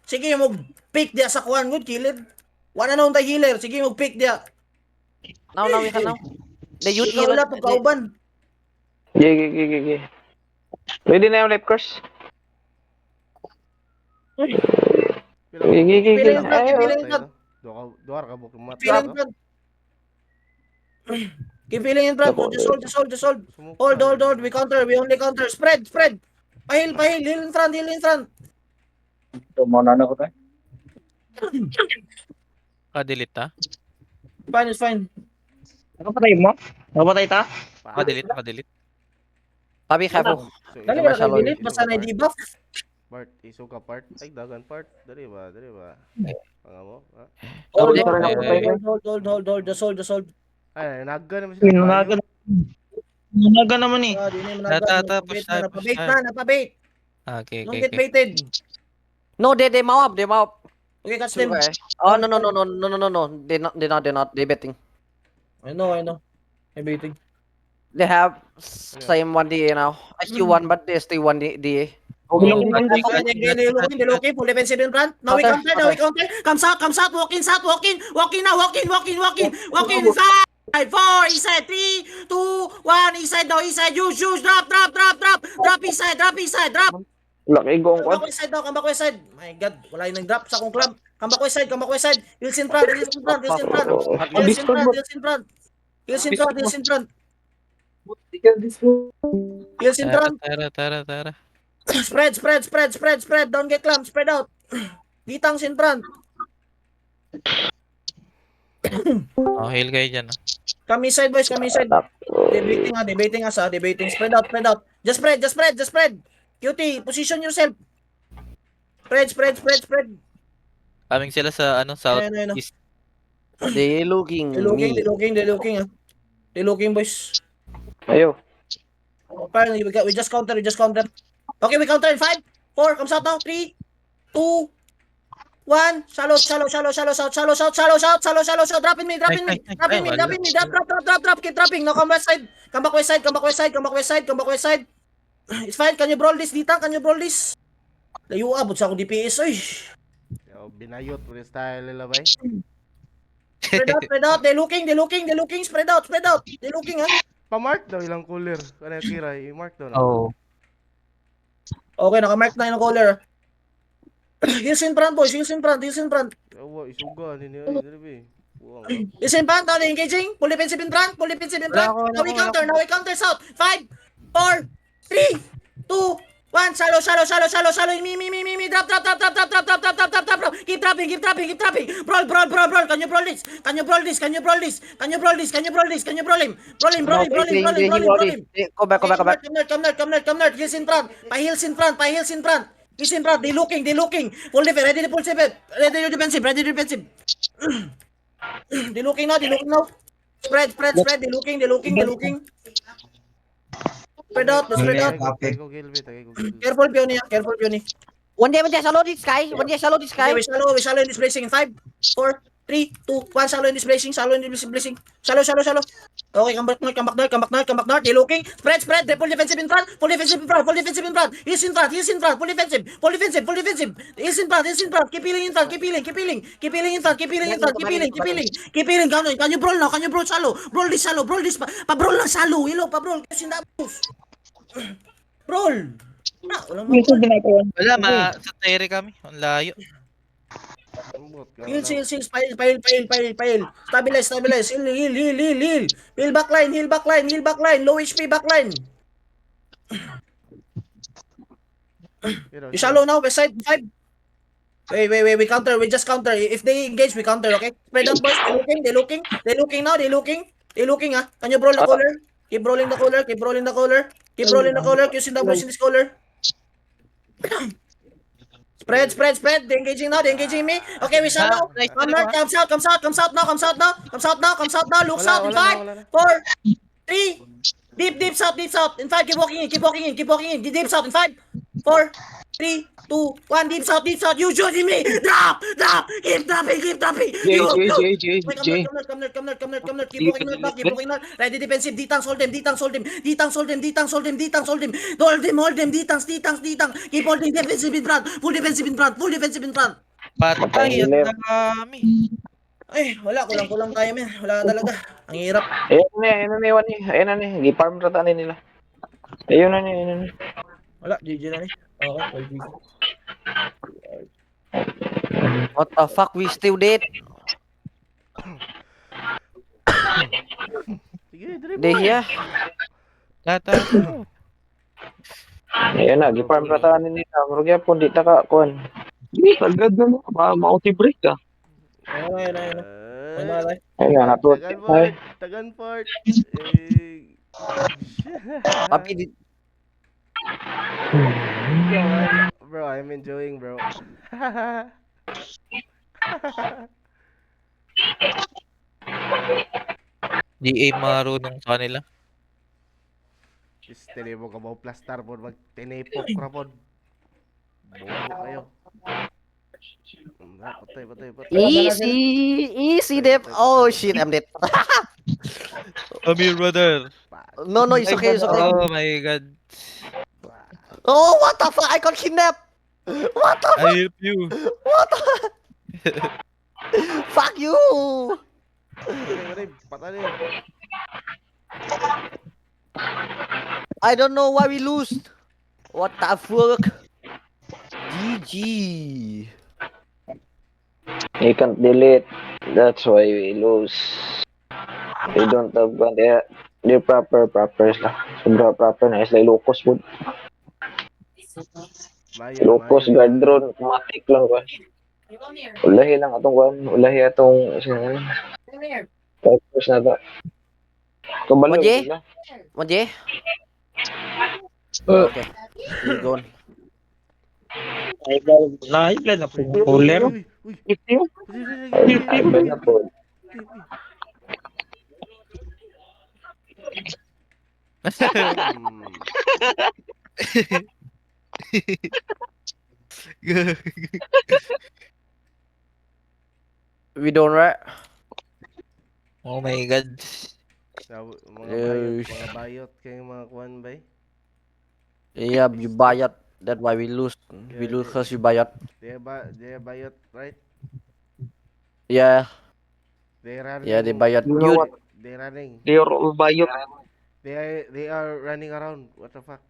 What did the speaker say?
Sige, mag-pick dia sa kuhan. Good, kilid. Wala na tayo healer. Sige, mag-pick dia. Now, we can now. The youth Ikaw heal. lang, pagkauban. Gigi. Ready na yung left course. Gigi. Pipiling yung front, pipiling yung front. Duwar ka bukong mat. Pipiling yung front. Pipiling yung front. Just hold. Hold. We counter. We only counter. Spread. Pahil. Heal in front. Tumana na ko tayo. Ka-delete ta? Fine, it's fine. Nakapatay mo? Nakapatay ta? Ka-delete. Papi, careful. Dali na kayo delete. Basta na debuff. Part, iso ka part. Ay, dagan part. Dali ba? Panga mo? Hold. Just hold. Ay, naga naman sila. Naga naman eh. Di na Push tayo. Napabait. Okay. Don't get baited. No, they mount up. Okay, catch them. Oh, no. They're not. They're betting. I know. I'm baiting. They have same 1DA now. IQ 1, but they stay 1DA. They're looking. Full defensive in front. Now we counter. Comes out. Walk in. Walk in. 5, 4, inside, 3, 2, 1, inside now, inside, use, drop, inside, drop. Laki gong Come back west side. My God, wala yung nag-drop sa akong club. Come back west side. Heels in front. Tara. Spread. Don't get clumped. Spread out. Gitangs in front. Oh, heal kayo dyan. Kami side, boys. Debating us. Spread out. Just spread. QT, position yourself. Spread. Kaming sila sa south Ayun. east. They looking. They're looking, boys. Ayo. Apparently, we just counter. Okay, we counter in 5, 4, comes out now. 3, 2, 1. Shallow out. Drop in me. Drop. Keep dropping. Now come west side. It's fine. Can you brawl this, Ditang? Layo abot sa akong DPS. Oy. Binayot mo rin style nila ba? Spread out. They're looking. Spread out. They're looking, ha? Pa-mark daw ilang cooler. Ano yung kira? I-mark daw na. Oh. Okay, naka-mark na yung caller. Heels in front, boys. Ewa, isuga. Hindi ba? Heels in front. Now they're engaging. Full defensive in front. Now we counter south. 5, 4, 3, 2, 1. Shallow. Me. Drop. Keep dropping. Brawl. Can you brawl this? Can you brawl him? Brawl him. Go back. Come there. Heels in front. Heels in front. They looking. Full defense. Ready to pull seven. Ready to defensive. They looking now. Spread. They looking. Spread out. Careful, Peony. One day, shallow this guy. Okay, we shallow in this blazing in 5, 4, 3, 2, 1. Shallow in this blazing. Shallow. Okay, come back north. They looking. Spread. They full defensive in front. He's in front. Full defensive. He's in front. Keep healing in front. Can you brawl now? Shallow. Brawl this. Pa-brawl lang shallow. Hello, pa-brawl. Kasi nabos. Brawl. Wala, sa Terry kami. Ang layo. Heal. Pile. Stabilize. Heal. Heal backline. Low HP backline. You shallow now, west side. 5. Wait. We counter. We just counter. If they engage, we counter, okay? Spread out, boys. They're looking now. They're looking, ha? Can you brawl the caller? Keep rolling the caller. Using the boys in this caller. Spread. They're engaging me. Okay, we shallow. Come north. Comes out now. Look south in 5, 4, 3. Deep south. In 5, keep walking in. Deep south in 5, 4, 3, 2, 1, deep south, you shooting me! Drop! Keep dropping! J, You! J, J, J, Wait, J. come north, keep walking north. Ready defensive, D-tanks, hold them. Hold them. D-tanks. Keep holding defensive in front. Full defensive in front. Patay, ang Left. dami. Ay, wala, kulang tayo, men. Wala talaga. Ang hirap. Ayan na, Iwan eh. Ayan na, giparm rataan nila. Ayun na, ayun na. Wala, GG na ni. Okay, well, GG. What the fuck, we still dead? Sige, dali They boy. here? Lahat. Ayan na, giparm rataan nila. Murag yapon, di taka, kuhan. Hindi, kagad na mo. Ma-auti break ka. Ayun na. May Ay, malay. Ayun na, natuwa. Tagan part. Eh, Tapi di... bro, I'm enjoying, bro. Di marunong sa kanila. Just tili mo ka mo plastar po magtinipok ra pod. Bobo kayo. Patay. Easy, Dep. Oh shit, I'm dead. Amir, brother. No, it's okay. Oh my god. Oh, what the fuck? I got kidnapped. What the I help you. fuck you? Patay. I don't know why we lose. What the fuck? GG. You can't delete. That's why we lose. They don't have gun. They're proper lah. Sobra proper na. It's like locos food. Locos guard drone. Automatic lang ba? Ulahi lang atong kuhan. Ulahi atong... Tapos na ba? Kabalo. Moje? Sila. Moje? Okay. You go on. Naiblan na po. Pulero. Uy. Ay, bad na po. We don't right? Oh my god. Mga bayot kayo mga kuan bay. Yeah, you buy it. That's why we lose. We lose because you buy it. They bayot, right? Yeah, They running. yeah, they buy it. You know what? They running. They are all bayot. They are running around. What the fuck?